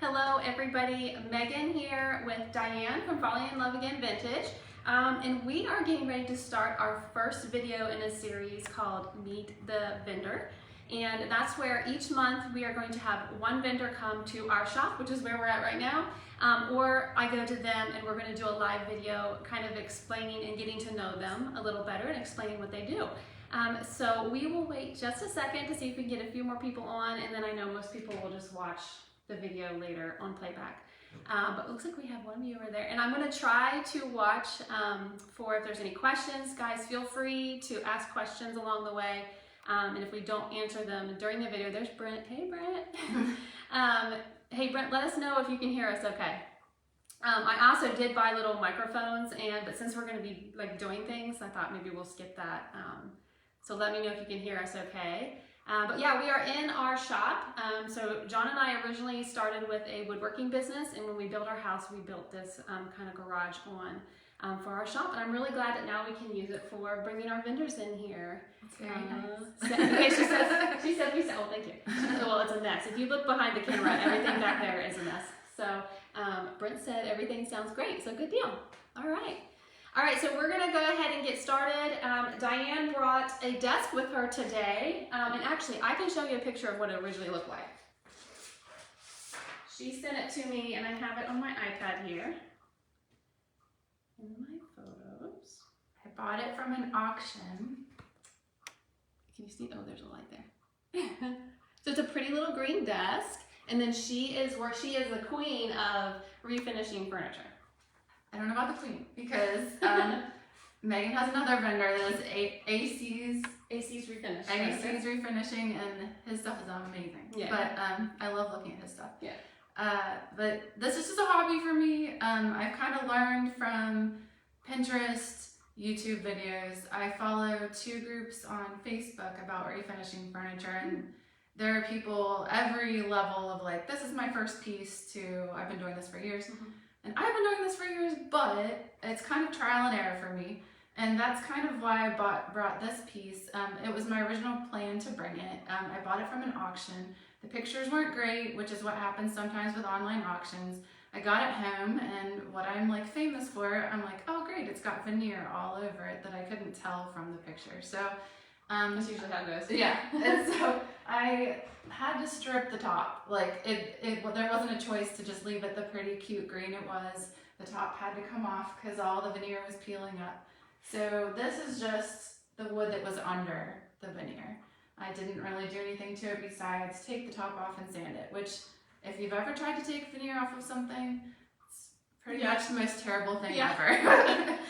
Hello everybody, Megan here with Diane from Falling in Love Again Vintage. And we are getting ready to start our first video in a series called Meet the Vendor. And that's where each month we are going to have one vendor come to our shop, which is where we're at right now, or I go to them and we're going to do a live video kind of explaining and getting to know them a little better and explaining what they do. So we will wait just a second to see if we can get a few more people on, and then I know most people will just watch the video later on playback. But it looks like we have one viewer there, and I'm going to try to watch for if there's any questions. Guys, feel free to ask questions along the way, and if we don't answer them during the video, there's Brent. Hey Brent. Hey Brent, let us know if you can hear us okay. I also did buy little microphones, but since we're going to be like doing things, I thought maybe we'll skip that. So let me know if you can hear us okay. But yeah, we are in our shop. So John and I originally started with a woodworking business, and when we built our house, we built this kind of garage on for our shop. And I'm really glad that now we can use it for bringing our vendors in here. It's very nice. Okay, she said, oh, thank you. Well, it's a mess. If you look behind the camera, everything back there is a mess. So Brent said everything sounds great, so good deal. All right, so we're gonna go ahead and get started. Diane brought a desk with her today, and actually I can show you a picture of what it originally looked like. She sent it to me and I have it on my iPad here. In my photos. I bought it from an auction. Can you see? Oh, there's a light there. So it's a pretty little green desk, and then she is the queen of refinishing furniture. I don't know about the queen because Megan has another vendor that is AC's Refinish. AC's refinishing, and his stuff is amazing. Yeah. But I love looking at his stuff. Yeah. But this is just a hobby for me. I've kind of learned from Pinterest, YouTube videos. I follow 2 groups on Facebook about refinishing furniture, and there are people every level of like, this is my first piece to I've been doing this for years. And I've been doing this for years, but it's kind of trial and error for me. And that's kind of why I brought this piece. It was my original plan to bring it. I bought it from an auction. The pictures weren't great, which is what happens sometimes with online auctions. I got it home, and what I'm like famous for, I'm like, oh great, it's got veneer all over it that I couldn't tell from the picture. So that's usually how it goes. Yeah, and so I had to strip the top. Like there wasn't a choice to just leave it the pretty cute green it was. The top had to come off because all the veneer was peeling up. So this is just the wood that was under the veneer. I didn't really do anything to it besides take the top off and sand it, which if you've ever tried to take veneer off of something, it's pretty much the most terrible thing ever.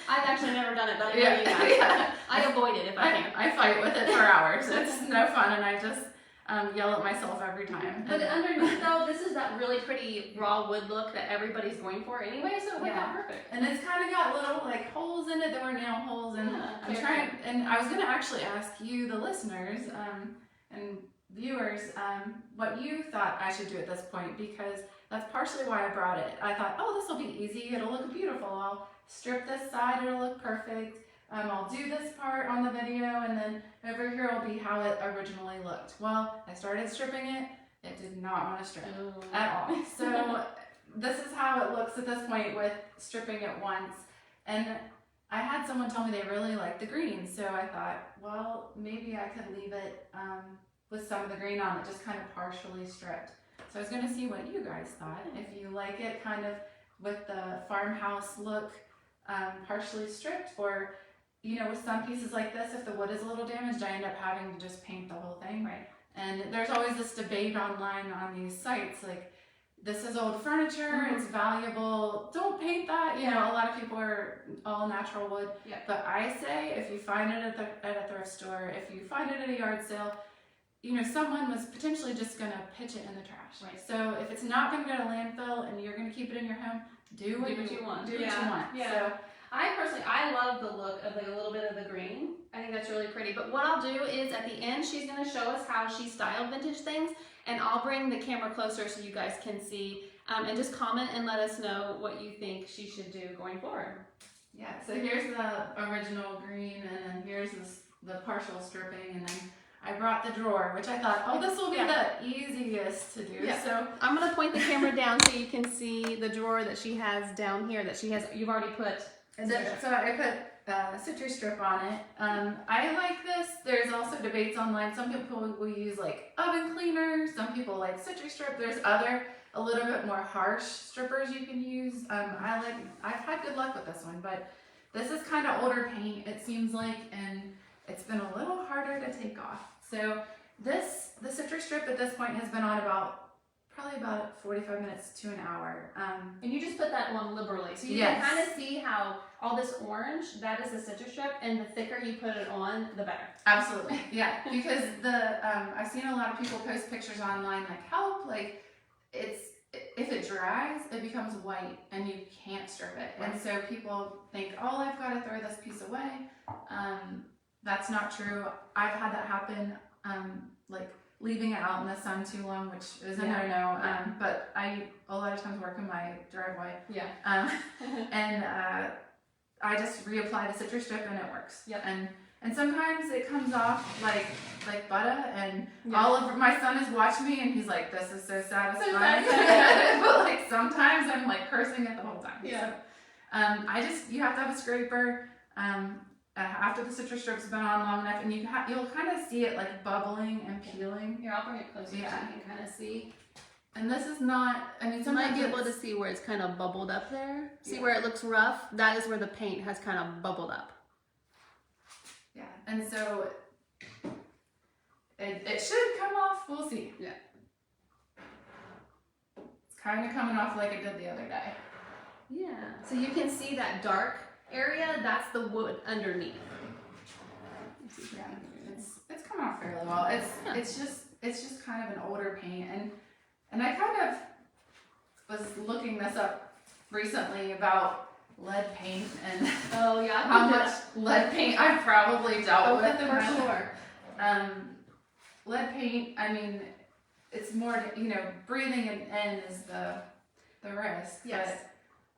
I've actually never done it, but I know you guys. Yeah. I avoid it if I can. I fight with it for hours. It's no fun, and I just yell at myself every time. But underneath though, this is that really pretty raw wood look that everybody's going for anyway, so it worked out perfect. And it's kind of got little like holes in it that were nail holes, and I'm trying. And I was gonna actually ask you, the listeners and viewers, what you thought I should do at this point, because that's partially why I brought it. I thought, oh, this will be easy. It'll look beautiful. I'll strip this side. It'll look perfect. I'll do this part on the video, and then over here will be how it originally looked. Well, I started stripping it. It did not want to strip at all. So this is how it looks at this point with stripping it once. And I had someone tell me they really liked the green, so I thought, well, maybe I could leave it with some of the green on it, just kind of partially stripped. So I was going to see what you guys thought. If you like it kind of with the farmhouse look, partially stripped, or you know, with some pieces like this, if the wood is a little damaged, I end up having to just paint the whole thing. Right. And there's always this debate online on these sites, like, this is old furniture, it's valuable, don't paint that. You know, a lot of people are all natural wood. Yeah. But I say, if you find it at a thrift store, if you find it at a yard sale, you know, someone was potentially just gonna pitch it in the trash. Right. So if it's not gonna go to landfill and you're gonna keep it in your home, do what you want. Do what you want. Yeah. So, I love the look of like a little bit of the green. I think that's really pretty. But what I'll do is at the end, she's going to show us how she styled vintage things, and I'll bring the camera closer so you guys can see, and just comment and let us know what you think she should do going forward. Yeah, so here's the original green, and then here's the partial stripping, and then I brought the drawer, which I thought, oh, this will be the easiest to do. Yeah. So I'm gonna point the camera down so you can see the drawer that she has down here that you've already put. so I put citrus strip on it. I like this. There's also debates online. Some people will use like oven cleaner. Some people like citrus strip. There's other a little bit more harsh strippers you can use. I've had good luck with this one, but this is kind of older paint, it seems like, and it's been a little harder to take off. So the citrus strip at this point has been on probably about 45 minutes to an hour. And you just put that on liberally. So you can kind of see how all this orange, that is the citrus strip, and the thicker you put it on, the better. Absolutely, yeah. Because I've seen a lot of people post pictures online like, help, like, if it dries, it becomes white and you can't strip it. Right. And so people think, oh, I've got to throw this piece away. That's not true. I've had that happen, like leaving it out in the sun too long, which is a no-no. But I a lot of times work in my driveway. Yeah. And I just reapply the citrus strip and it works. Yep. And sometimes it comes off like butter, and all of my son is watching me and he's like, this is so satisfying. But like sometimes I'm like cursing it the whole time. Yeah. So, you have to have a scraper after the citrus strip's been on long enough, and you'll kind of see it like bubbling and peeling. Here, I'll bring it closer so you can kind of see. And this is not, I mean, you might be able to see where it's kind of bubbled up there. See where it looks rough? That is where the paint has kind of bubbled up. Yeah, and so it should come off, we'll see. Yeah. It's kind of coming off like it did the other day. Yeah, so you can see that dark area, that's the wood underneath. Yeah, it's coming off fairly well. It's just kind of an older paint, and I kind of was looking this up recently about lead paint and how much lead paint I've probably dealt with. For sure. Lead paint, I mean, it's more, breathing it in is the risk. Yes.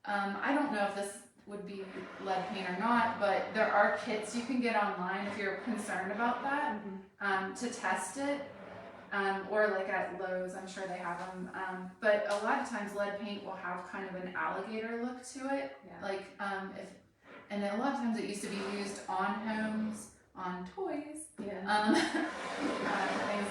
But I don't know if this would be lead paint or not, but there are kits you can get online if you're concerned about that, to test it. Or like at Lowe's, I'm sure they have them. But a lot of times lead paint will have kind of an alligator look to it. Yeah. Like, and a lot of times it used to be used on homes, on toys, things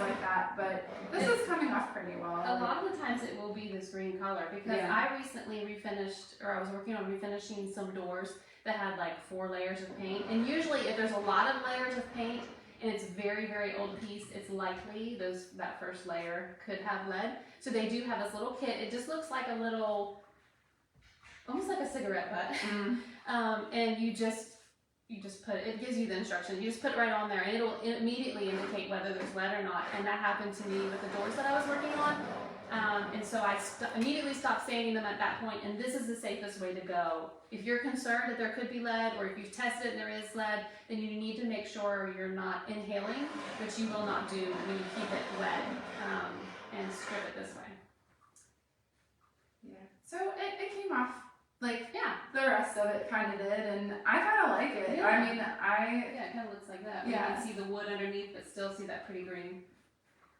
like that. But this is coming off pretty well. A lot of the times it will be this green color because I recently refinished, or I was working on refinishing some doors that had like 4 layers of paint. And usually if there's a lot of layers of paint, and it's very, very old piece, it's likely that first layer could have lead. So they do have this little kit. It just looks like a little, almost like a cigarette butt. And you just put it gives you the instruction. You just put it right on there and it'll immediately indicate whether there's lead or not. And that happened to me with the doors that I was working on. And so I immediately stopped sanding them at that point, and this is the safest way to go. If you're concerned that there could be lead, or if you've tested it and there is lead, then you need to make sure you're not inhaling, which you will not do when you keep it wet, and strip it this way. Yeah, so it came off, like, the rest of it kind of did, and I kind of like it. Yeah. I mean, it kind of looks like that. Yeah. You can see the wood underneath, but still see that pretty green.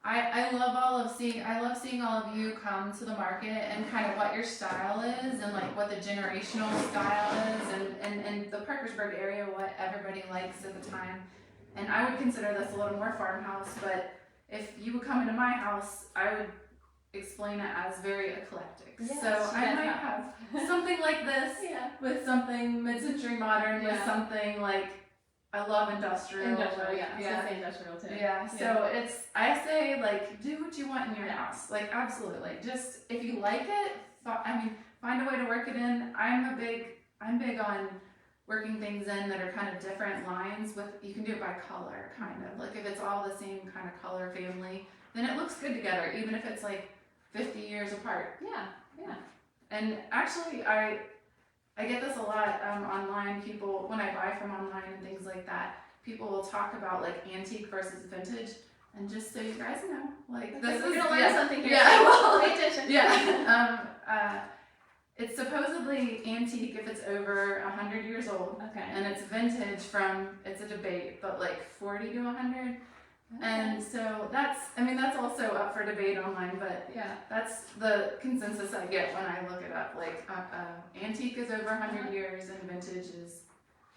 I love seeing all of you come to the market and kind of what your style is and like what the generational style is and the Parkersburg area, what everybody likes at the time. And I would consider this a little more farmhouse, but if you would come into my house, I would explain it as very eclectic. Yes, so I might have something like this with something mid-century modern with something like, I love industrial. Industrial, industrial too. Yeah, so I say, like, do what you want in your house. Like, absolutely. Just, if you like it, find a way to work it in. I'm big on working things in that are kind of different lines you can do it by color, kind of. Like, if it's all the same kind of color family, then it looks good together, even if it's like 50 years apart. Yeah. And actually, I get this a lot online. People, when I buy from online and things like that, people will talk about like antique versus vintage. And just so you guys know, like this is we're gonna learn something here. Yeah, well, pay attention. Yeah. It's supposedly antique if it's over 100 years old. Okay. And it's vintage it's a debate, but like 40 to 100. And so that's also up for debate online, but Yeah. that's the consensus I get when I look it up. Like, antique is over 100 years and vintage is,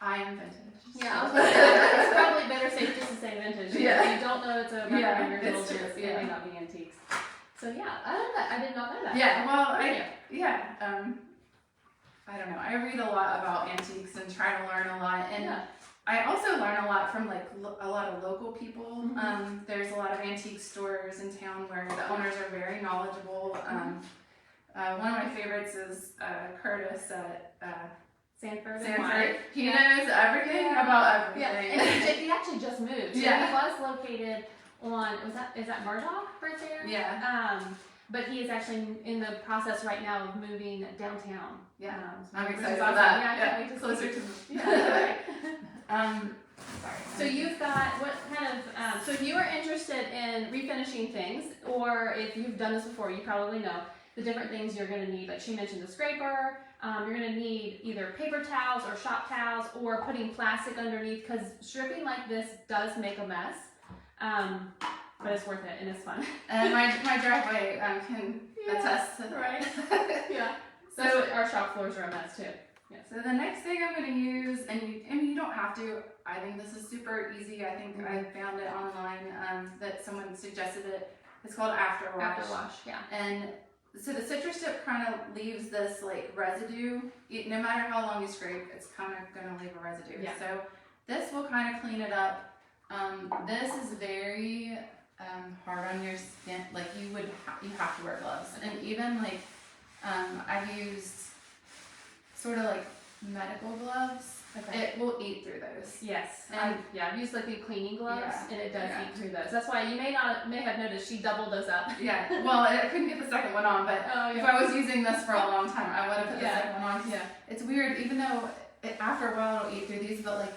I am vintage. Yeah, I was gonna say, it's probably better safe just to say vintage. Yeah. If you don't know it's over 100 Yeah, years it's old, true, it yeah. may not be antiques. So yeah, I love that. I did not know that. Yeah, well, Yeah. I don't know. I read a lot about antiques and try to learn a lot, and Yeah. I also learn a lot from like a lot of local people. Mhm. There's a lot of antique stores in town where the owners are very knowledgeable. One of my favorites is Curtis at Sanford. and Sanford. Wyatt. He Yeah. knows everything about Yeah, everything. and he actually just moved. So Yeah. he was located on, is that Murdoch right there? Yeah. But he is actually in the process right now of moving downtown. Yeah. So I'm which is excited awesome. for that. Yeah, I can't wait to Closer see. to Yeah, right. Sorry. So you've got what kind of, so if you are interested in refinishing things, or if you've done this before, you probably know the different things you're going to need. Like she mentioned the scraper, you're going to need either paper towels or shop towels, or putting plastic underneath, because stripping like this does make a mess, but it's worth it and it's fun. And my driveway can attest to that. Right. Yeah. So Our shop floors are a mess too. So the next thing I'm going to use, and you don't have to, I think this is super easy. I think I found it online that someone suggested it. It's called Afterwash. Afterwash, yeah. And so the citrus tip kind of leaves this like residue. No matter how long you scrape, it's kind of going to leave a residue. Yeah. So this will kind of clean it up. This is very hard on your skin. Like you have to wear gloves. And even like I've used sort of like medical gloves. Okay. It will eat through those. Yes, And I've used like the cleaning gloves, Yeah. and it does Yeah. eat through those. That's why you may have noticed she doubled those up. Yeah, well, I couldn't get the second one on, but Oh if I was using this for a long time, I would have put the Yeah. second one on. Yeah. It's weird, even though after a while it'll eat through these, but like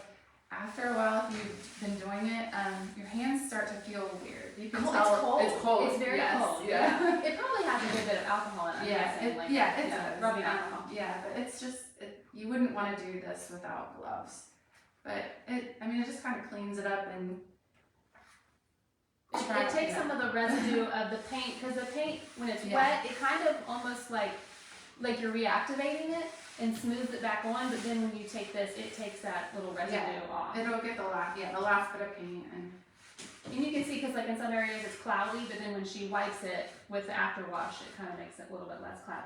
after a while, if you've been doing it, your hands start to feel weird. You can Cold. tell It's cold. it's cold. It's very Yes. cold. Yeah. It probably has a good bit of alcohol in it. I'm guessing, It like, does. rubbing alcohol. Yeah, but it's just you wouldn't want to do this without gloves. But it just kind of cleans it up and. It takes some of the residue of the paint, because the paint, when it's Yeah. wet, it kind of almost like you're reactivating it and smooths it back on. But then when you take this, it takes that little residue off. It'll get the last bit of paint and. And you can see, because like in some areas it's cloudy, but then when she wipes it with the afterwash, it kind of makes it a little bit less cloudy.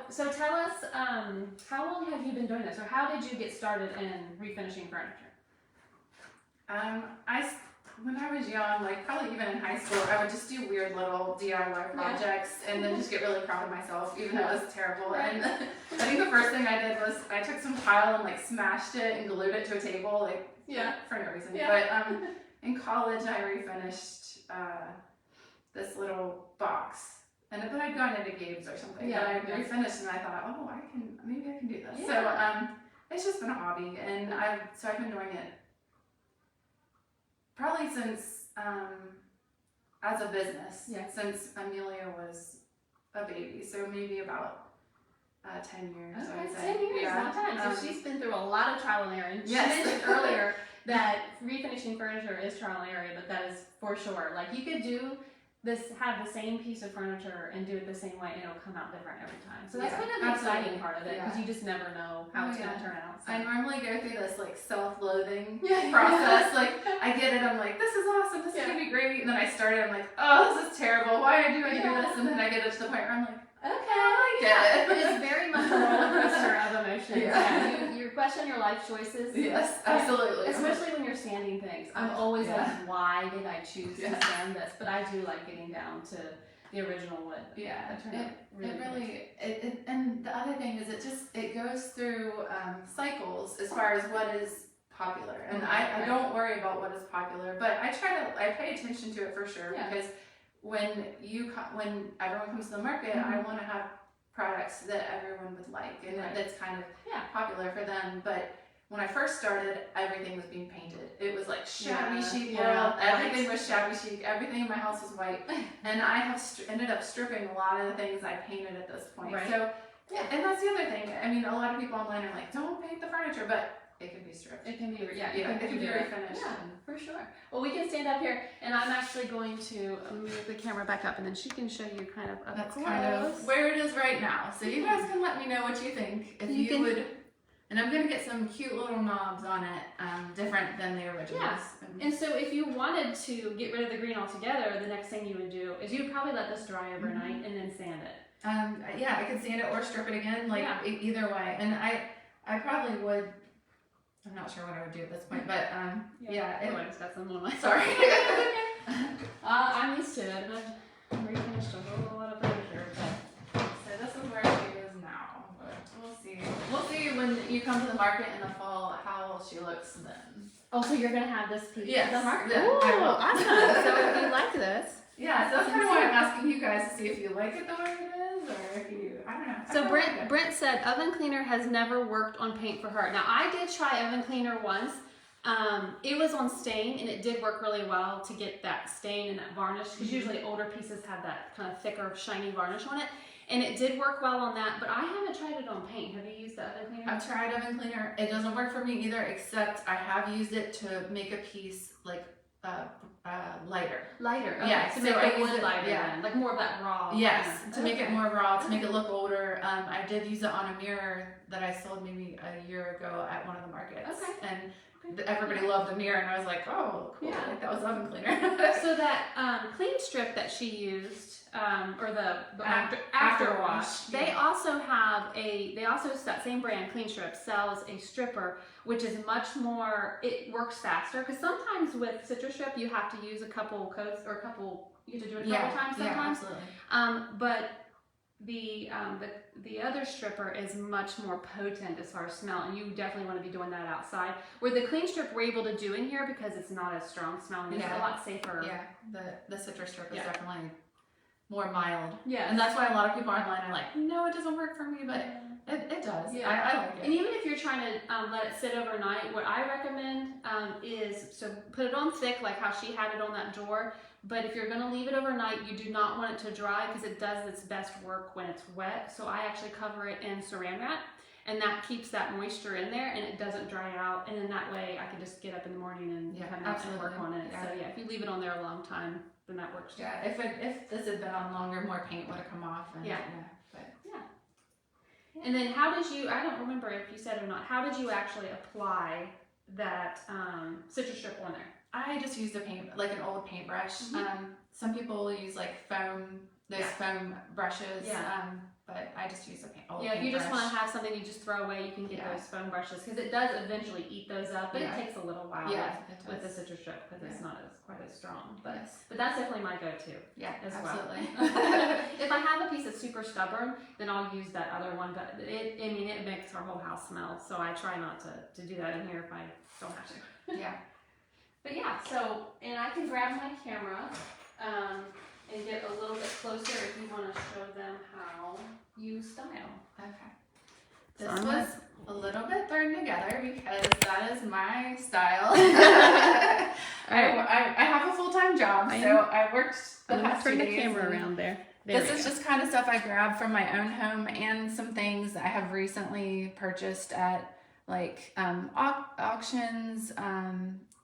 So tell us, how long have you been doing this, or how did you get started in refinishing furniture? When I was young, like probably even in high school, I would just do weird little DIY projects and then just get really proud of myself, even though it was terrible. Right. And I think the first thing I did was I took some tile and like smashed it and glued it to a table, like for no reason. Yeah. But in college, I refinished this little box. But I'd gone into Gabe's or something. Yeah, And I yeah. refinished and I thought, maybe I can do this. Yeah. So it's just been a hobby, and I've been doing it probably since as a business. Yeah. Since Amelia was a baby, so maybe about 10 years. I would say. 10 years, Yeah. a long time. So she's been through a lot of trial and error. And she Yes. mentioned earlier that refinishing furniture is trial and error, but that is for sure. Like you could do this, have the same piece of furniture and do it the same way, and it'll come out different every time. So that's Yeah, kind of the absolutely. exciting part of it, because Yeah. you just never know how it's going to turn out. So. I normally go through this like self-loathing Yeah. process. Like I get it, I'm like, this is awesome, this is gonna be great. And then I start it, I'm like, oh, this is terrible. Why do I do this? And then I get it to the point where I'm like, Okay, I get it. It's very much a roller coaster of emotions. Yeah. You question your life choices. Yes, absolutely. Especially when you're sanding things. I'm always like, why did I choose to sand this? But I do like getting down to the original wood. Yeah, It and the other thing is it goes through cycles as far as what is popular, and I don't worry about what is popular, but I pay attention to it for sure, because when everyone comes to the market, I want to have products that everyone would like and that's kind of popular for them. But when I first started, everything was being painted. It was like shabby chic world. Everything was shabby chic. Everything in my house was white. And I have ended up stripping a lot of the things I painted at this point. Right. So, and that's the other thing. I mean, a lot of people online are like, don't paint the furniture, but it can be stripped. It can be, it can be refinished. Yeah, for sure. Well, we can stand up here, and I'm actually going to move the camera back up, and then she can show you kind of up That's close. kind of where it is right now. So you guys can let me know what you think. If you would, and I'm gonna get some cute little knobs on it, different than the originals. Yeah. And so if you wanted to get rid of the green altogether, the next thing you would do is you would probably let this dry overnight and then sand it. Yeah, I could sand it or strip it again, like either way. And I probably would. I'm not sure what I would do at this point, but yeah. I just got some on my. Sorry. I'm used to it. I've refinished a whole lot of furniture. So this is where she is now. But we'll see. We'll see when you come to the market in the fall how she looks then. Oh, so you're gonna have this piece at the market? Yeah, Ooh, awesome. So if you like this. Yeah, so that's kind of why I'm asking you guys to see if you like it the way it is, or if you, I don't know. So Brent said oven cleaner has never worked on paint for her. Now I did try oven cleaner once. It was on stain and it did work really well to get that stain and that varnish, because usually older pieces have that kind of thicker, shiny varnish on it. And it did work well on that, but I haven't tried it on paint. Have you used the oven cleaner? I've tried oven cleaner. It doesn't work for me either, except I have used it to make a piece like lighter. Lighter, okay. Yeah, To so make I it use wood it, lighter yeah. then, like more of that raw. Yes, kind to make it more raw, to make it look older. I did use it on a mirror that I sold maybe a year ago at one of the markets. Okay. And everybody loved the mirror, and I was like, oh, cool, Yeah. like that was oven cleaner. So that clean strip that she used, or the After wash, wash, they yeah. also have that same brand, Clean Strip, sells a stripper, which is much more, it works faster, because sometimes with citrus strip, you have to use a couple coats, or you have to do it a couple times sometimes. Yeah, absolutely. But the other stripper is much more potent as far as smell, and you definitely want to be doing that outside. Where the Clean Strip we're able to do in here because it's not as strong smelling, it's a lot safer. Yeah, the citrus strip is definitely more mild. Yeah, and that's why a lot of people online are like, no, it doesn't work for me, but it does. Yeah, I like it. And even if you're trying to let it sit overnight, what I recommend is put it on thick, like how she had it on that drawer. But if you're going to leave it overnight, you do not want it to dry, because it does its best work when it's wet. So I actually cover it in saran wrap, and that keeps that moisture in there, and it doesn't dry out. And then that way I can just get up in the morning and kind of work on it. Yeah. So yeah, if you leave it on there a long time, then that works. Yeah, if this had been on longer, more paint would have come off. And, And then how did you, I don't remember if you said or not, how did you actually apply that citrus strip on there? I just used an old paintbrush. Some people use like foam, foam brushes. But I just use old paintbrush. If you just want to have something you just throw away, you can get those foam brushes, because it does eventually eat those up, but it takes a little while with the citrus strip, because it's not quite as strong. But that's definitely my go-to. Yeah, as absolutely. Well. If I have a piece that's super stubborn, then I'll use that other one. But it makes our whole house smell, so I try not to do that in here if I don't have to. Yeah. But and I can grab my camera and get a little bit closer if you want to show them how you style. Okay. This was a little bit thrown together because that is my style. I have a full-time job, so I worked the past 2 days. Turn the camera around there. This is just kind of stuff I grabbed from my own home, and some things I have recently purchased at like auctions,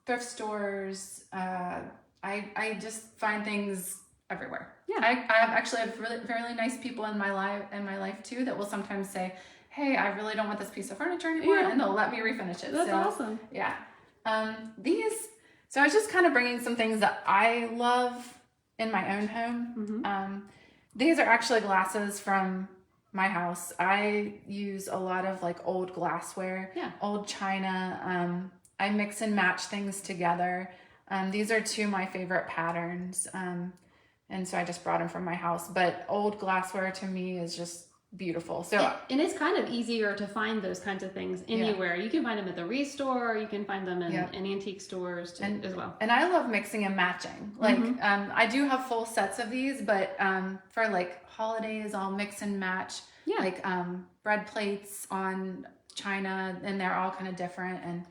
thrift stores. I just find things everywhere. Yeah. I actually have really nice people in my life too that will sometimes say, hey, I really don't want this piece of furniture anymore, and they'll let me refinish it. That's awesome. Yeah. So I was just kind of bringing some things that I love in my own home. These are actually glasses from my house. I use a lot of like old glassware, old china. I mix and match things together. These are 2 of my favorite patterns. And so I just brought them from my house. But old glassware to me is just beautiful. So and it's kind of easier to find those kinds of things anywhere. You can find them at the ReStore, you can find them in antique stores as well. And I love mixing and matching. Like I do have full sets of these, but for like holidays, I'll mix and match like bread plates on china, and they're all kind of different. And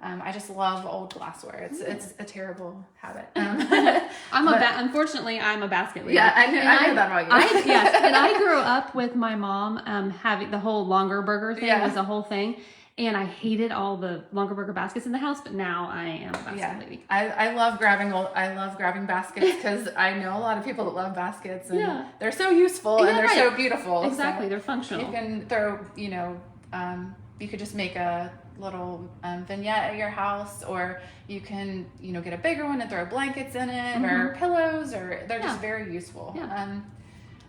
I just love old glassware. It's a terrible habit. Unfortunately, I'm a basket weaver. Yeah, I know that about you. And I grew up with my mom having the whole longer burger thing was the whole thing. And I hated all the Longaberger baskets in the house, but now I am a basket lady. I love grabbing baskets because I know a lot of people that love baskets, and they're so useful and they're so beautiful. Exactly, so they're functional. You can throw, you could just make a little vignette at your house, or you can, get a bigger one and throw blankets in it or pillows, or they're just very useful.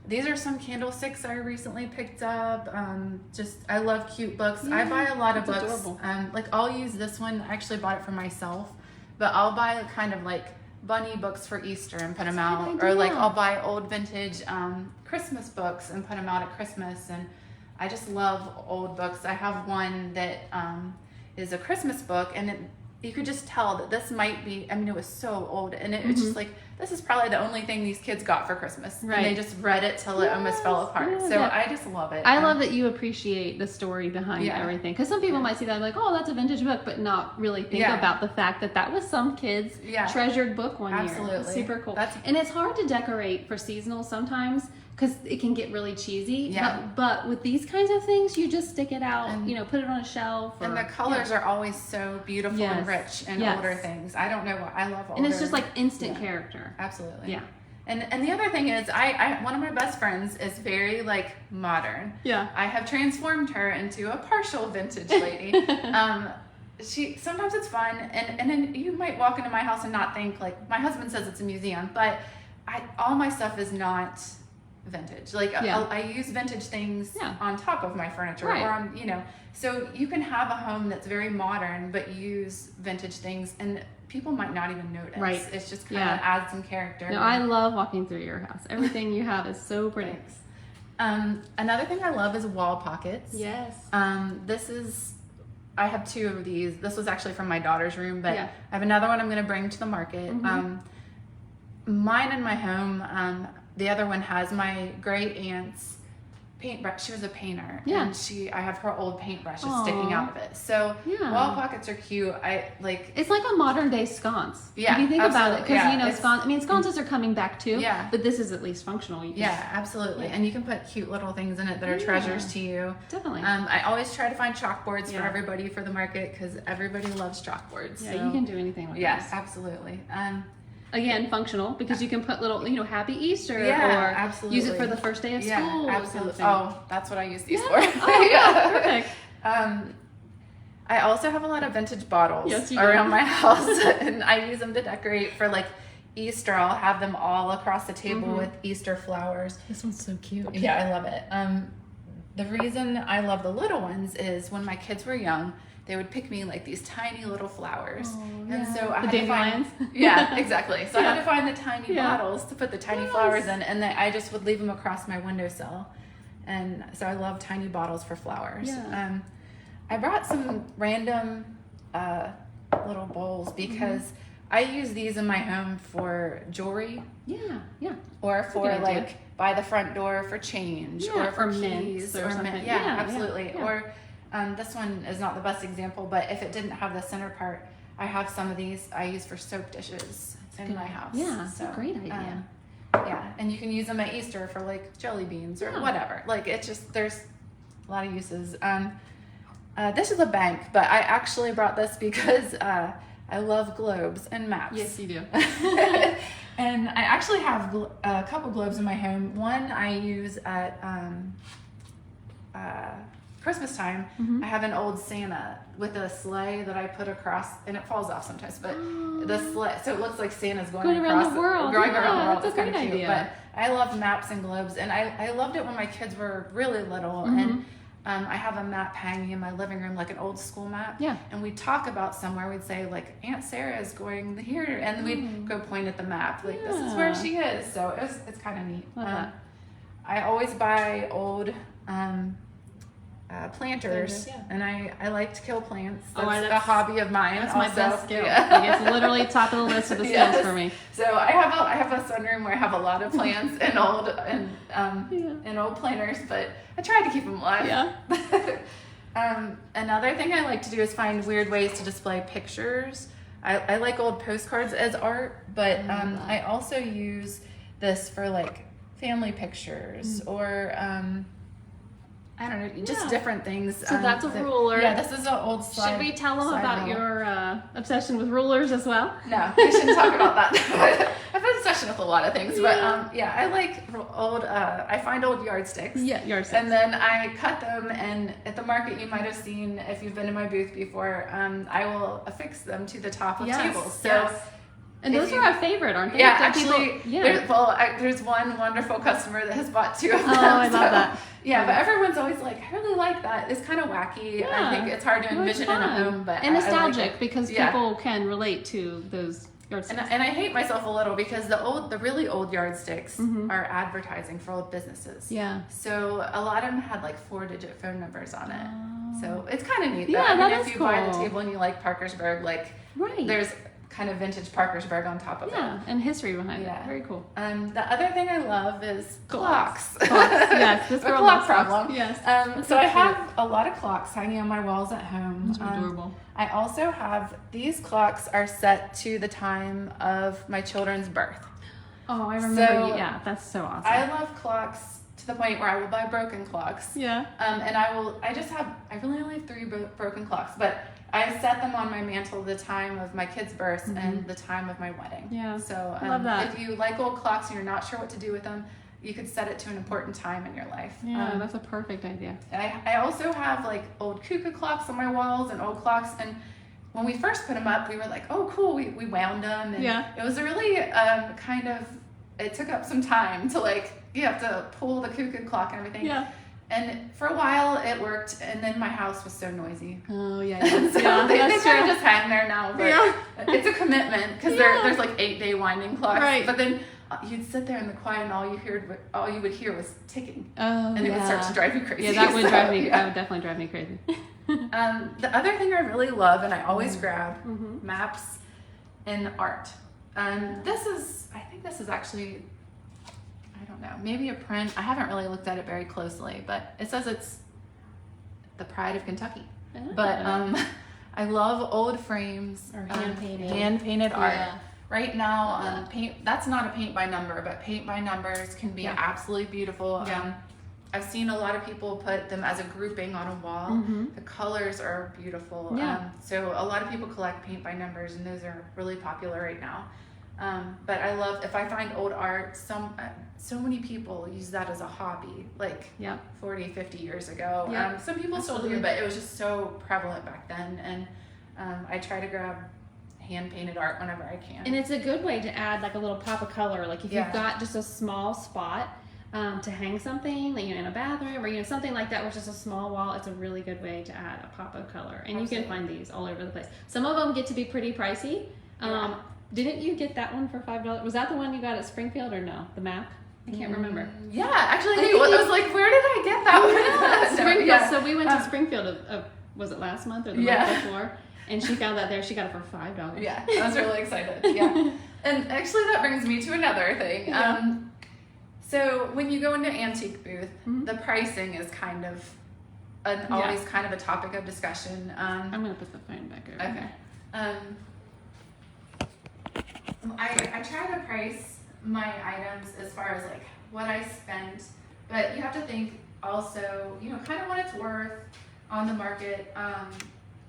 These are some candlesticks I recently picked up. I love cute books. I buy a lot of books. Adorable. Like I'll use this one. I actually bought it for myself, but I'll buy kind of like bunny books for Easter and put them out, or like I'll buy old vintage Christmas books and put them out at Christmas. And I just love old books. I have one that is a Christmas book, and you could just tell that this might be, it was so old, and it was just like, this is probably the only thing these kids got for Christmas. Right. And they just read it till it almost fell apart. I just love it. I love that you appreciate the story behind everything. Because some people might see that and be like, oh, that's a vintage book, but not really think about the fact that was some kid's treasured book one year. Absolutely. Super cool. And it's hard to decorate for seasonal sometimes because it can get really cheesy. Yeah. But with these kinds of things, you just stick it out, and, put it on a shelf. And the colors are always so beautiful and rich in older things. I don't know why. I love older. And it's just like instant character. Absolutely. Yeah. And the other thing is, I one of my best friends is very like modern. Yeah. I have transformed her into a partial vintage lady. Sometimes it's fun, and then you might walk into my house and not think, like, my husband says it's a museum, but all my stuff is not vintage. Like I use vintage things on top of my furniture, or on, so you can have a home that's very modern but use vintage things, and people might not even notice. Right. It's just kind of adds some character. No, I love walking through your house. Everything you have is so pretty. Thanks. Another thing I love is wall pockets. Yes. I have two of these. This was actually from my daughter's room, but I have another one I'm going to bring to the market. Mine in my home, the other one has my great aunt's paintbrush. She was a painter, and I have her old paintbrushes sticking out of it. So wall pockets are cute. It's like a modern day sconce. Yeah, if you think about it, because sconces are coming back too. Yeah, but this is at least functional. Absolutely. And you can put cute little things in it that are treasures to you. Definitely. I always try to find chalkboards for everybody for the market, because everybody loves chalkboards. Yeah, so. You can do anything with this. Absolutely. Again, functional, because you can put little, Happy Easter, or absolutely. Use it for the first day of school. Absolutely. Oh, that's what I use these for. Perfect. I also have a lot of vintage bottles around my house, and I use them to decorate for like Easter. I'll have them all across the table with Easter flowers. This one's so cute. Yeah, I love it. The reason I love the little ones is when my kids were young, they would pick me like these tiny little flowers. And so I had to find, exactly. So I had to find the tiny bottles to put the tiny flowers in, and then I just would leave them across my windowsill. And so I love tiny bottles for flowers. I brought some random little bowls because I use these in my home for jewelry. Or for like by the front door for change, or for keys or something. Absolutely. Or this one is not the best example, but if it didn't have the center part, I have some of these I use for soap dishes in my house. That's a great idea. And you can use them at Easter for like jelly beans or whatever. Like it's just, there's a lot of uses. This is a bank, but I actually brought this because I love globes and maps. Yes, you do. And I actually have a couple globes in my home. One I use at Christmas time. I have an old Santa with a sleigh that I put across, and it falls off sometimes, but the sleigh, so it looks like Santa's going around the world. Going around the world. That's kind of cute. Idea. But I love maps and globes, and I loved it when my kids were really little, and I have a map hanging in my living room, like an old school map. And we'd talk about somewhere, we'd say like, Aunt Sarah is going here, and we'd go point at the map, like this is where she is. So it's kind of neat. I always buy old planters, and I like to kill plants. That's a hobby of mine. That's also. My best skill. It's literally top of the list of the skills for me. So I have a sunroom where I have a lot of plants and old planters, but I try to keep them alive. Another thing I like to do is find weird ways to display pictures. I like old postcards as art, but I also use this for like family pictures, or I don't know, just Yeah. different things. So that's a ruler. Yeah, this is an old slide. Should we tell them slide about rule. your obsession with rulers as well? No, we shouldn't talk about that. I've had obsession with a lot of things, but yeah, I like old. I find old yardsticks. Yeah, yours. And then I cut them, and at the market you might have seen if you've been in my booth before. I will affix them to the top of tables. So. Yes. And If those you- are our favorite, aren't they? Yeah, Don't actually, people- yeah. there's one wonderful customer that has bought 2 of them. Oh, I love so, that. Yeah, but everyone's always like, I really like that. It's kind of wacky. Yeah. I think it's hard to Well, it's envision in a fun. home, but and I nostalgic like it. because Yeah. people can relate to those yardsticks. And I hate myself a little because the really old yardsticks Mhm. are advertising for old businesses. Yeah. So a lot of them had like 4-digit phone numbers on it. So it's kind of neat. Yeah, I mean, that if is you buy the cool. table and you like Parkersburg, like Right. there's kind of vintage Parkersburg on top of it. Yeah, and history behind Yeah. it. Very cool. The other thing I love is clocks. Yes, this A girl clock loves clocks. problem. Yes. So so I cute. have a lot of clocks hanging on my walls at home. Those are adorable. I also have these clocks are set to the time of my children's birth. Oh, I remember. So, Yeah, that's so awesome. I love clocks to the point where I will buy broken clocks. Yeah. And I really only have 3 broken clocks, but I set them on my mantle the time of my kid's birth and the time of my wedding. Yeah. So Love that. if you like old clocks and you're not sure what to do with them, you could set it to an important time in your life. Yeah, that's a perfect idea. I also have like old cuckoo clocks on my walls and old clocks, and when we first put them up, we were like, oh cool, we wound them, and Yeah. it was a really it took up some time to like, you have to pull the cuckoo clock and everything. Yeah. And for a while it worked, and then my house was so noisy. Oh, yeah. So Yeah, they that's kind of true. just hang there now, but Yeah. it's a commitment because Yeah. there's like 8-day winding clocks. Right. But then you'd sit there in the quiet, and all you would hear was ticking, Oh, and it would start to drive you crazy. Yeah, that would So, drive me. yeah. That would definitely drive me crazy. The other thing I really love, and I always grab, Mhm. maps and art. I think this is actually, I don't know, maybe a print. I haven't really looked at it very closely, but it says it's the pride of Kentucky. But I love old frames Or hand-painted. hand-painted art. Yeah. Right now, that's not a paint by number, but paint by numbers can be Yeah. absolutely beautiful. Yeah. I've seen a lot of people put them as a grouping on a wall. Mhm. The colors are beautiful. Yeah. So a lot of people collect paint by numbers, and those are really popular right now. But I love, if I find old art, so many people use that as a hobby, like Yeah. 40, 50 years ago. Yeah. Some people still do, Absolutely. but it was just so prevalent back then. And I try to grab hand-painted art whenever I can. And it's a good way to add like a little pop of color. Like if Yeah. you've got just a small spot to hang something, like, in a bathroom or something like that, where it's just a small wall, it's a really good way to add a pop of color. And you can find these all over the place. Some of them get to be pretty pricey. Yeah. Didn't you get that one for $5? Was that the one you got at Springfield or no? The map? I can't remember. Yeah, actually, I was like, where did I get that one? Springfield. Yeah. So we went to Springfield. Was it last month or the Yeah. month before? And she found that there. She got it for $5. Yeah, I was really excited. Yeah, and actually that brings me to another thing. Yeah. So when you go into antique booth, Mhm. the pricing is kind of always kind of a topic of discussion. I'm gonna put the phone back over. Okay. I try to price my items as far as like what I spent, but you have to think also, kind of what it's worth on the market.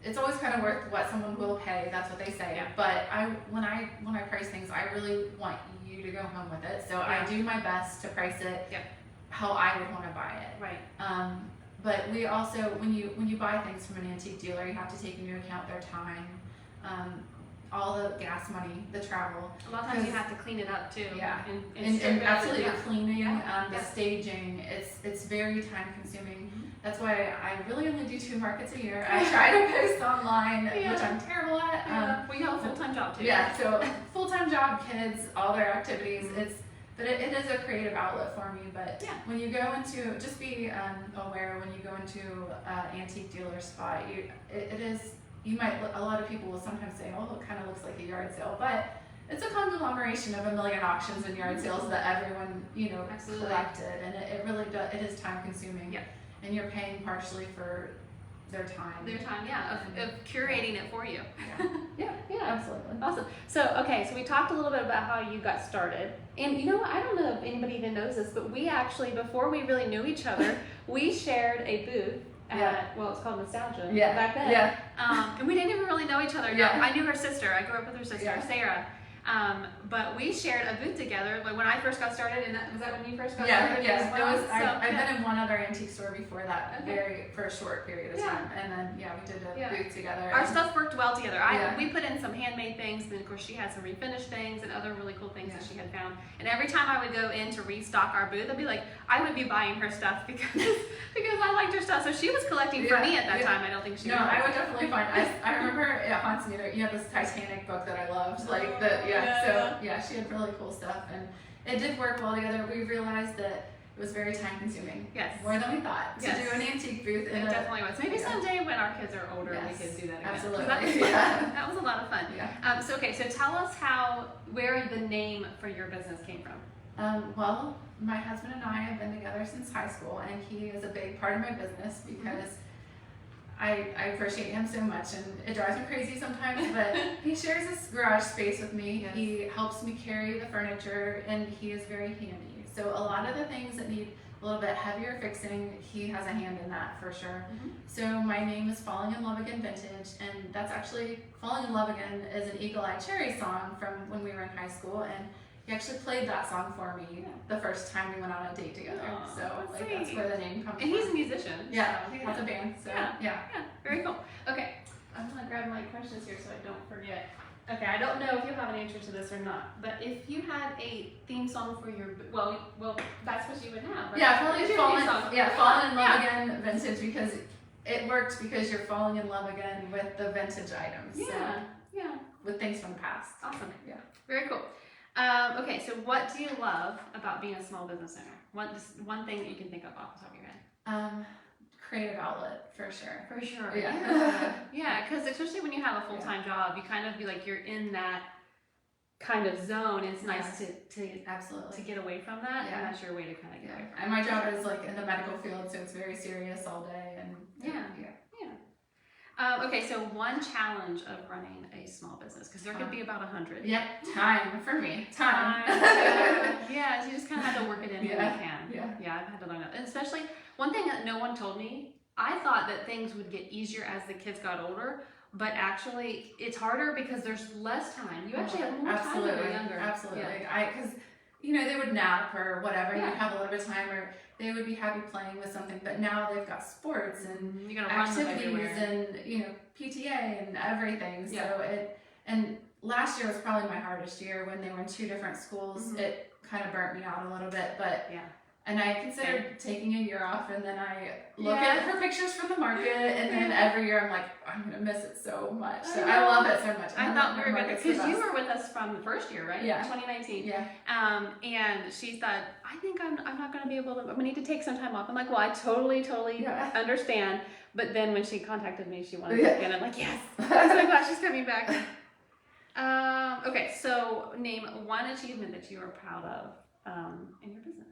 It's always kind of worth what someone will pay. That's what they say. Yeah. But when I price things, I really want you to go home with it. So Yeah. I do my best to price it Yep. how I would want to buy it. Right. But we also, when you buy things from an antique dealer, you have to take into account their time, all the gas money, the travel. A lot of times you have to clean it up too. Yeah. And strip And it, absolutely yeah. the cleaning, Yeah. the Yeah. staging, it's very time consuming. Mhm. That's why I really only do 2 markets a year. I try to post online, Yeah. which I'm terrible at. Well, you have a full-time job too. Yeah, so full-time job, kids, all their activities. But it is a creative outlet for me. But Yeah. when you go into, just be aware when you go into an antique dealer spot, a lot of people will sometimes say, oh, it kind of looks like a yard sale, but it's a conglomeration of a million auctions and yard sales that everyone, Absolutely. collected, and it really does, it is time consuming. Yeah. And you're paying partially for their time. Their time, yeah, of curating it for you. Yeah, Yeah. absolutely. Awesome. So, okay, so we talked a little bit about how you got started. And you know what? I don't know if anybody even knows this, but we actually, before we really knew each other, we shared a booth at, well, it's called Nostalgia back then. Yeah. And we didn't even really know each other. Yeah. I knew her sister. I grew up with her sister, Sarah. But we shared a booth together, like when I first got started, and was that when you first got started? Yeah. Well? It was. I've been in one other antique store before that, for a short period of Yeah. time, and then we did a booth together. Our stuff worked well together. We put in some handmade things, and of course she had some refinished things and other really cool things that she had found. And every time I would go in to restock our booth, I'd be like, I would be buying her stuff because I liked her stuff. So she was collecting for me at that time. I don't think she. No, I would definitely find. I remember it haunts me that you have this Titanic book that I loved, like she had really cool stuff, and it did work well together. We realized that it was very time consuming. Yes. More than we thought to do an antique booth. It definitely was. Maybe someday when our kids are older, we could do that again. Absolutely. That was fun. That was a lot of fun. Yeah. So tell us where the name for your business came from. Well, my husband and I have been together since high school, and he is a big part of my business because I appreciate him so much, and it drives me crazy sometimes, but he shares this garage space with me. Yes. He helps me carry the furniture, and he is very handy. So a lot of the things that need a little bit heavier fixing, he has a hand in that for sure. So my name is Falling in Love Again Vintage, and that's actually, Falling in Love Again is an Eagle Eye Cherry song from when we were in high school, and he actually played that song for me the first time we went on a date together. That's where the name comes from. And he's a musician. Yeah, he has a band. So yeah, very cool. Okay, I'm gonna grab my questions here so I don't forget. Okay, I don't know if you have an answer to this or not, but if you had a theme song for your, well, that's what you would have, right? Yeah, Falling in Love Again Vintage, because it works because you're falling in love again with the vintage items. With things from the past. Awesome. Yeah. Very cool. Okay, so what do you love about being a small business owner? One thing that you can think of off the top of your head. Creative outlet, for sure. For sure. Yeah, because especially when you have a full-time job, you kind of feel like you're in that kind of zone. It's nice to absolutely to get away from that, and that's your way to kind of get away from it. And my job is like in the medical field, so it's very serious all day. And okay, so one challenge of running a small business, because there could be about 100. Yep, time for me. Time. Yeah, so you just kind of have to work it in when you can. Yeah, I've had to learn that. And especially, one thing that no one told me, I thought that things would get easier as the kids got older, but actually it's harder because there's less time. You actually have more time when you're younger. Absolutely. Because they would nap or whatever, you'd have a little bit of time, or they would be happy playing with something, but now they've got sports and activities and PTA and everything. So and last year was probably my hardest year when they were in two different schools. It kind of burnt me out a little bit, but and I considered taking a year off, and then I look at her pictures from the market, and then every year I'm like, I'm gonna miss it so much. So I love it so much. I thought we were gonna, because you were with us from the first year, right? Yeah. 2019. Yeah. And she thought, I think I'm not gonna be able to. I'm gonna need to take some time off. I'm like, well, I totally understand. But then when she contacted me, she wanted to back in. I'm like, yes. I'm so glad she's coming back. Okay, so name one achievement that you are proud of in your business.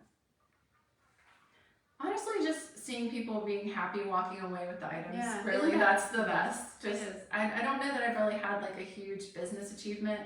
Honestly, just seeing people being happy walking away with the items. Yeah. Really, that's the best. Just, I don't know that I've really had like a huge business achievement.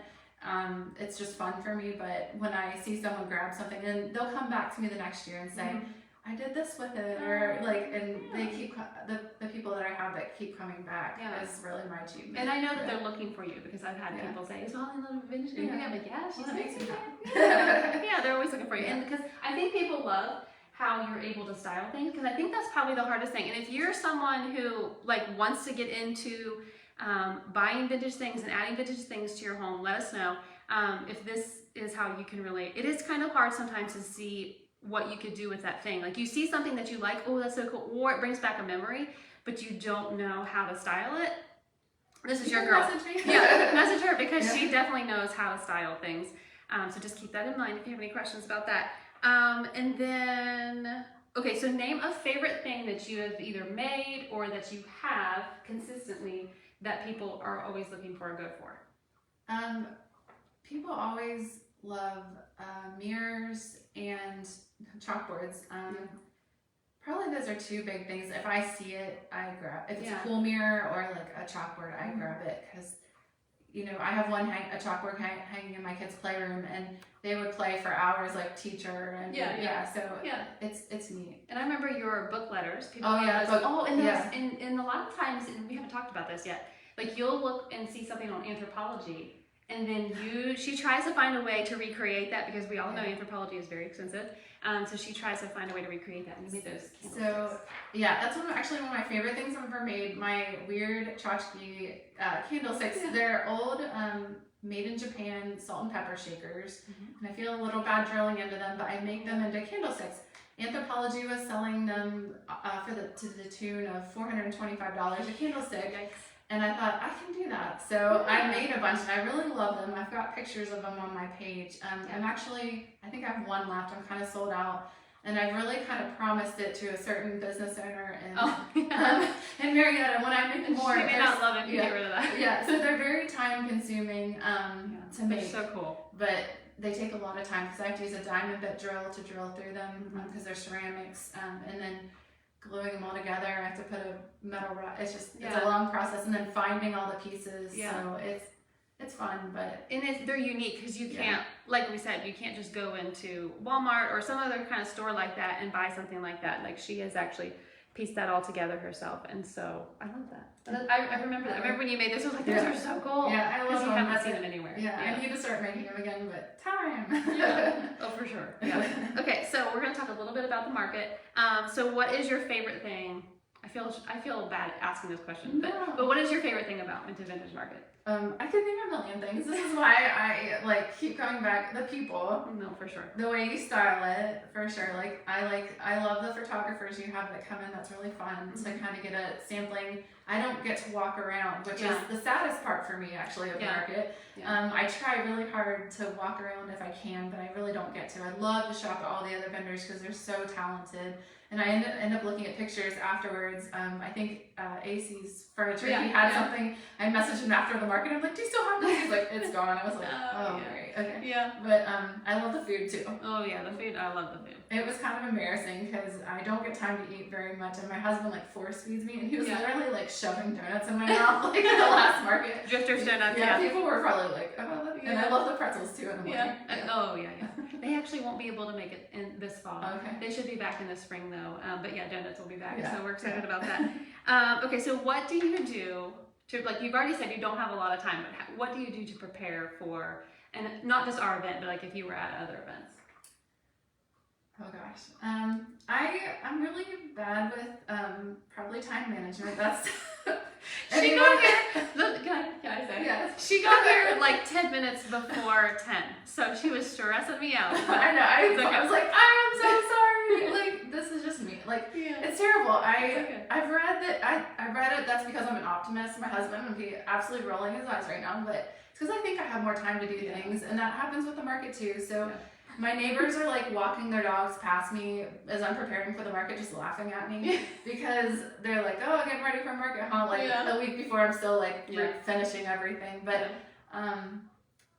It's just fun for me, but when I see someone grab something, and they'll come back to me the next year and say, I did this with it, or they keep, the people that I have that keep coming back is really my achievement. And I know that they're looking for you, because I've had people say, is Falling in Love with Vintage going? I'm like, she's amazing. Yeah, they're always looking for you. And because I think people love how you're able to style things, because I think that's probably the hardest thing. And if you're someone who wants to get into buying vintage things and adding vintage things to your home, let us know if this is how you can relate. It is kind of hard sometimes to see what you could do with that thing. Like, you see something that you like, oh, that's so cool, or it brings back a memory, but you don't know how to style it. This is your girl. Message her, because she definitely knows how to style things. So just keep that in mind if you have any questions about that. And then, okay, so name a favorite thing that you have either made or that you have consistently that people are always looking for or go for. People always love mirrors and chalkboards. Probably those are two big things. If I see it, I grab. If it's a cool mirror or like a chalkboard, I grab it, because you know, I have a chalkboard hanging in my kids' playroom, and they would play for hours, like teacher, and it's neat. And I remember your book letters. People and a lot of times, and we haven't talked about this yet, like you'll look and see something on anthropology, and then she tries to find a way to recreate that, because we all know anthropology is very expensive. So she tries to find a way to recreate that, and you made those candlesticks. So yeah, that's actually one of my favorite things I've ever made. My weird tchotchke candlesticks. Yeah. They're old, made in Japan, salt and pepper shakers, and I feel a little bad drilling into them, but I make them into candlesticks. Anthropology was selling them to the tune of $425 a candlestick. Yikes. And I thought, I can do that. So I made a bunch, and I really love them. I've got pictures of them on my page. I think I have one left. I'm kind of sold out. And I really kind of promised it to a certain business owner in Marietta. When I make more, she may not love it. You get rid of that. Yeah, so they're very time consuming to make. They're so cool. But they take a lot of time, because I have to use a diamond bit drill to drill through them, because they're ceramics, and then gluing them all together. I have to put a metal rod. It's a long process, and then finding all the pieces. Yeah. So it's fun, but they're unique, because you can't, like we said, you can't just go into Walmart or some other kind of store like that and buy something like that. Like, she has actually pieced that all together herself, and so I love that. I remember that. I remember when you made this, I was like, those are so cool. Yeah, I love them. You haven't seen them anywhere. Yeah, I need to start making them again, but time. Oh, for sure. Yeah. Okay, so we're going to talk a little bit about the market. So what is your favorite thing? I feel bad asking this question, but what is your favorite thing about the vintage market? I could think of a million things. This is why I keep coming back. The people. No, for sure. The way you style it, for sure. I love the photographers you have that come in. That's really fun to kind of get a sampling. I don't get to walk around, which is the saddest part for me, actually, of the market. Yeah. I try really hard to walk around if I can, but I really don't get to. I love to shop at all the other vendors, because they're so talented. And I end up looking at pictures afterwards. I think AC's Furniture, he had something. I messaged him after the market. I'm like, do you still have this? He's like, it's gone. I was like, great. Okay. Yeah. But I love the food too. Oh yeah, the food. I love the food. It was kind of embarrassing, because I don't get time to eat very much, and my husband force feeds me, and he was literally shoving donuts in my mouth at the last market. Drifter's donuts. Yeah, people were probably like, oh, and I love the pretzels too in the morning. Oh yeah. They actually won't be able to make it in this fall. Okay. They should be back in the spring though. But yeah, donuts will be back, so we're excited about that. Okay, so what do you do to, you've already said you don't have a lot of time, but what do you do to prepare for, and not just our event, but if you were at other events? Oh gosh, I'm really bad with probably time management. That's she got here. Look, can I say? Yes. She got here 10 minutes before 10, so she was stressing me out. I know. I was like, I am so sorry. This is just me. It's terrible. I've read that. I read it. That's because I'm an optimist. My husband would be absolutely rolling his eyes right now, but it's because I think I have more time to do things, and that happens with the market too. So. Yeah. My neighbors are walking their dogs past me as I'm preparing for the market, just laughing at me, because they're like, oh, getting ready for market, huh? The week before I'm still finishing everything. But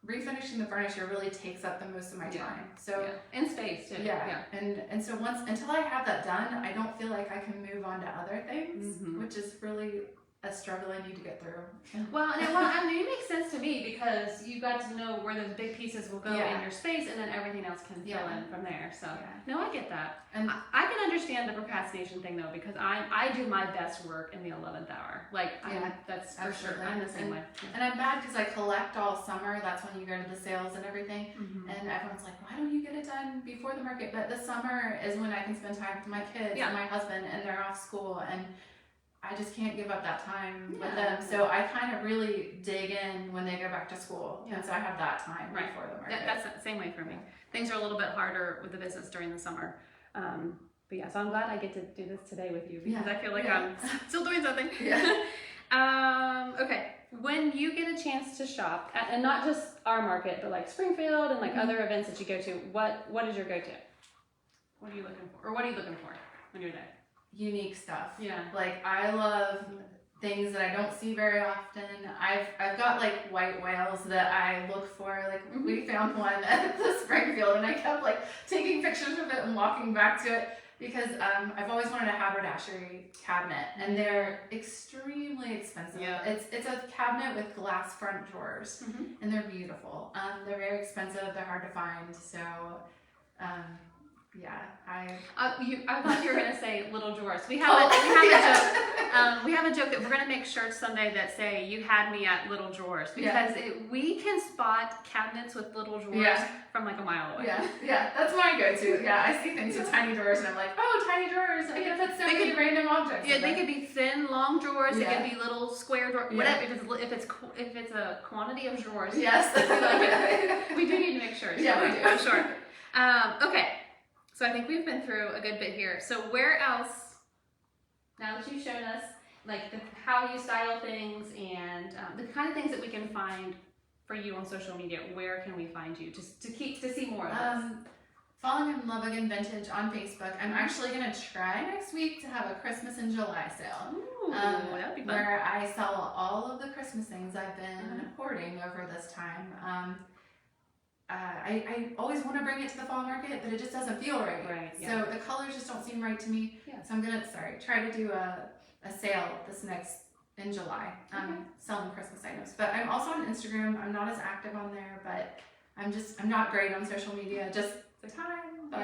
refinishing the furniture really takes up the most of my time. So and space too. And so until I have that done, I don't feel like I can move on to other things, which is really a struggle I need to get through. Well, it makes sense to me, because you got to know where those big pieces will go in your space, and then everything else can fill in from there. So no, I get that, and I can understand the procrastination thing though, because I do my best work in the 11th hour. That's for sure. I'm the same way. And I'm bad, because I collect all summer. That's when you go to the sales and everything, and everyone's like, why don't you get it done before the market? But the summer is when I can spend time with my kids and my husband, and they're off school, and I just can't give up that time with them. So I kind of really dig in when they go back to school. And so I have that time before the market. That's the same way for me. Things are a little bit harder with the business during the summer. But so I'm glad I get to do this today with you, because I feel like I'm still doing something. Okay, when you get a chance to shop, and not just our market, but Springfield and other events that you go to, what is your go-to? What are you looking for? Or what are you looking for when you're there? Unique stuff. I love things that I don't see very often. I've got white whales that I look for. We found one at the Springfield, and I kept taking pictures of it and walking back to it. because I've always wanted a haberdashery cabinet, and they're extremely expensive. Yeah. It's a cabinet with glass front drawers, and they're beautiful. They're very expensive. They're hard to find. So, yeah, I thought you were gonna say little drawers. We have Oh, a yeah. joke. We have a joke that we're gonna make shirts someday that say "You had me at little drawers" because we can spot cabinets with little drawers from like a mile away. Yeah, that's my go-to. Yeah, I see things with tiny drawers, and I'm like, oh, tiny drawers. I can fit so many random objects. Yeah, they could be thin, long drawers. Yeah. They could be little square drawers. Whatever. If it's a quantity of drawers. Yes. We do need to make shirts. Yeah, we do. I'm sure. Okay. So I think we've been through a good bit here. So where else, now that you've shown us like how you style things and the kind of things that we can find for you on social media, where can we find you just to see more of this? Falling in Love Again Vintage on Facebook. I'm actually gonna try next week to have a Christmas in July sale. Ooh, that'd be fun. Where I sell all of the Christmas things I've been hoarding over this time. I always want to bring it to the fall market, but it just doesn't feel right. Right. Yeah. So the colors just don't seem right to me. Yeah. So I'm gonna try to do a sale in July, selling Christmas items. But I'm also on Instagram. I'm not as active on there, but I'm not great on social media. Just the time. But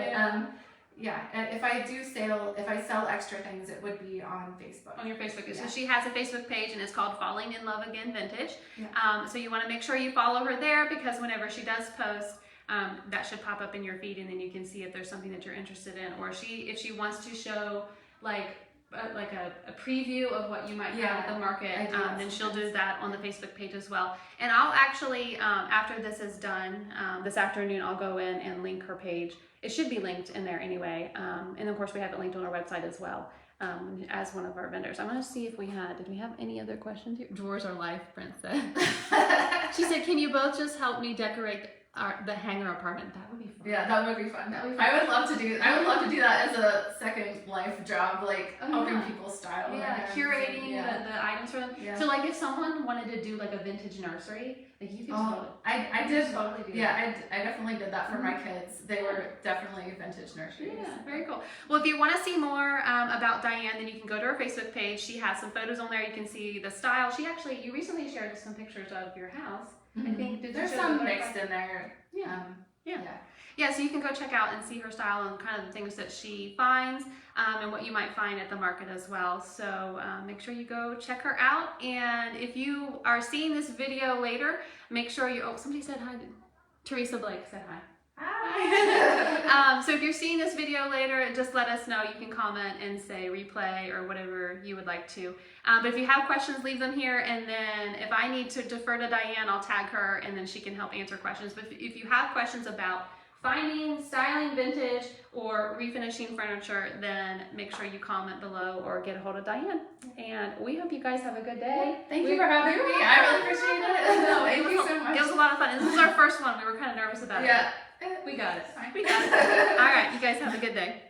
if I sell extra things, it would be on Facebook. On your Facebook. Yeah. So she has a Facebook page and it's called Falling in Love Again Vintage. Yeah. So you want to make sure you follow her there because whenever she does post, that should pop up in your feed and then you can see if there's something that you're interested in, or if she wants to show like a preview of what you might have at the market, then she'll do that on the Facebook page as well. And I'll actually, after this is done, this afternoon, I'll go in and link her page. It should be linked in there anyway. And of course we have it linked on our website as well, as one of our vendors. I'm gonna see if did we have any other questions here? Drawers are life, Brent said. She said, can you both just help me decorate the hangar apartment? That would be fun. Yeah, that would be fun. I would love to do that as a second life job, like helping people style. Yeah, curating the items for them. Yeah. So like if someone wanted to do like a vintage nursery, like you could I did totally do that. Yeah, I definitely did that for my kids. They were definitely vintage nurseries. Yeah, very cool. Well, if you want to see more about Dianne, then you can go to her Facebook page. She has some photos on there. You can see the style. You recently shared some pictures of your house. I think there's some mixed in there. Yeah, so you can go check out and see her style and kind of the things that she finds and what you might find at the market as well. So make sure you go check her out. And if you are seeing this video later, make sure somebody said hi. Teresa Blake said hi. So if you're seeing this video later, just let us know. You can comment and say replay or whatever you would like to. But if you have questions, leave them here. And then if I need to defer to Dianne, I'll tag her and then she can help answer questions. But if you have questions about finding, styling vintage, or refinishing furniture, then make sure you comment below or get a hold of Dianne. And we hope you guys have a good day. Thank you for having me. I really appreciate it. No, Thank you so much. It was a lot of fun. This is our first one. We were kind of nervous about it. Yeah. We got it. We got it. All right. You guys have a good day.